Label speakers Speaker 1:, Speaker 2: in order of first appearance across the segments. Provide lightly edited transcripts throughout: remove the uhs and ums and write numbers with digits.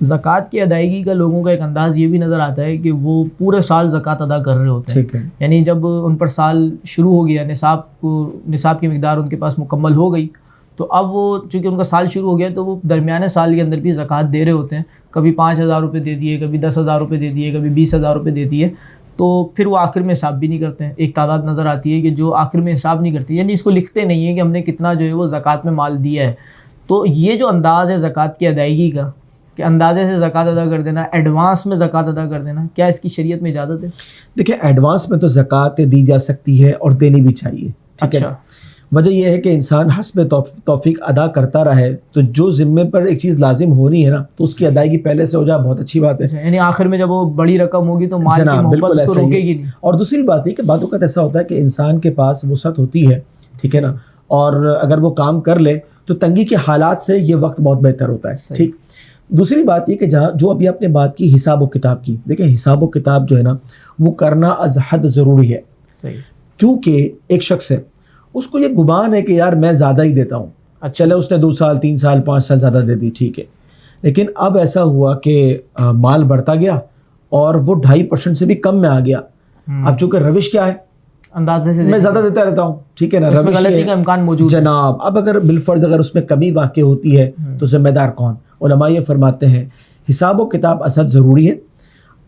Speaker 1: زکوٰۃ کی ادائیگی کا لوگوں کا ایک انداز یہ بھی نظر آتا ہے کہ وہ پورے سال زکوٰۃ ادا کر رہے ہوتے ہیں.
Speaker 2: ٹھیک ہے.
Speaker 1: یعنی جب ان پر سال شروع ہو گیا, نصاب کی مقدار ان کے پاس مکمل ہو گئی, تو اب وہ چونکہ ان کا سال شروع ہو گیا تو وہ درمیانے سال کے اندر بھی زکوٰۃ دے رہے ہوتے ہیں. کبھی 5,000 روپے دے دیے, کبھی 10,000 روپے دے دیے, کبھی 20,000 روپے دے دیے. تو پھر وہ آخر میں حساب بھی نہیں کرتے ہیں. ایک تعداد نظر آتی ہے کہ جو آخر میں حساب نہیں کرتی, یعنی اس کو لکھتے نہیں ہیں کہ ہم نے کتنا جو ہے وہ زکوٰۃ میں مال دیا ہے. تو یہ جو انداز ہے زکوٰۃ کی ادائیگی کا کہ اندازے سے زکوٰۃ ادا کر دینا, ایڈوانس میں زکوٰۃ ادا کر دینا, کیا اس کی شریعت میں اجازت ہے؟
Speaker 2: دیکھیں ایڈوانس میں تو زکوٰۃ دی جا سکتی ہے اور دینی بھی چاہیے. ٹھیک ہے. وجہ یہ ہے کہ انسان حسب توفیق ادا کرتا رہے, تو جو ذمے پر ایک چیز لازم ہو رہی ہے نا تو اس کی ادائیگی پہلے سے ہو جائے, بہت اچھی بات ہے.
Speaker 1: یعنی آخر میں جب وہ بڑی رقم ہوگی تو مال کی محبت اس کو روکے گی نہیں.
Speaker 2: اور دوسری بات یہ کہ بعض اوقات ایسا ہوتا ہے کہ انسان کے پاس وسعت ہوتی ہے, ٹھیک ہے نا, اور اگر وہ کام کر لے تو تنگی کے حالات سے یہ وقت بہت بہتر ہوتا ہے. ٹھیک. دوسری بات یہ کہ جہاں جو ابھی آپ نے بات کی حساب و کتاب کی, دیکھیں حساب و کتاب جو ہے نا وہ کرنا از حد ضروری ہے. کیونکہ ایک شخص ہے, اس کو یہ گمان ہے کہ یار میں زیادہ ہی دیتا ہوں, چلے اس نے 2 سال 3 سال 5 سال زیادہ دے دی, ٹھیک ہے, لیکن اب ایسا ہوا کہ مال بڑھتا گیا اور وہ 2.5% سے بھی کم میں آ گیا. اب چونکہ روش کیا ہے,
Speaker 1: اندازے سے
Speaker 2: میں زیادہ دیتا رہتا ہوں, ٹھیک ہے نا,
Speaker 1: روش غلطی کا امکان موجود
Speaker 2: جناب. اب اگر بالفرض اگر اس میں کمی واقع ہوتی ہے تو ذمہ دار کون؟ علماء یہ فرماتے ہیں حساب و کتاب اصل ضروری ہے.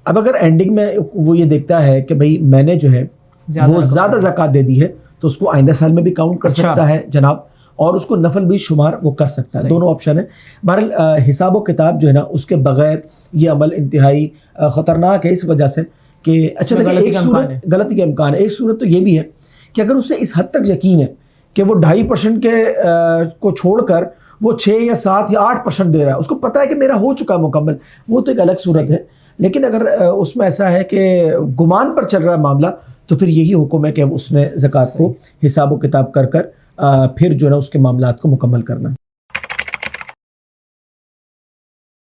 Speaker 2: اب اگر اینڈنگ میں وہ یہ دیکھتا ہے کہ بھئی میں نے جو ہے وہ زیادہ زکوٰۃ دے دی ہے تو اس کو آئندہ سال میں بھی کاؤنٹ کر سکتا ہے جناب, اور اس کو نفل بھی شمار وہ کر سکتا ہے. دونوں آپشن ہیں. بہرحال حساب و کتاب جو ہے نا اس کے بغیر یہ عمل انتہائی خطرناک ہے, اس وجہ سے کہ اچھا دیکھیں ایک صورت غلطی کا امکان ہے. ایک صورت تو یہ بھی ہے کہ اگر اسے اس حد تک یقین ہے کہ وہ 2.5% کے کو چھوڑ کر وہ 6 یا 7 یا 8% دے رہا ہے, اس کو پتہ ہے کہ میرا ہو چکا مکمل, وہ تو ایک الگ صورت ہے. لیکن اگر اس میں ایسا ہے کہ گمان پر چل رہا ہے معاملہ تو پھر یہی حکم ہے کہ اس نے زکوٰۃ کو حساب و کتاب کر پھر جو ہے نا اس کے معاملات کو مکمل کرنا ہے.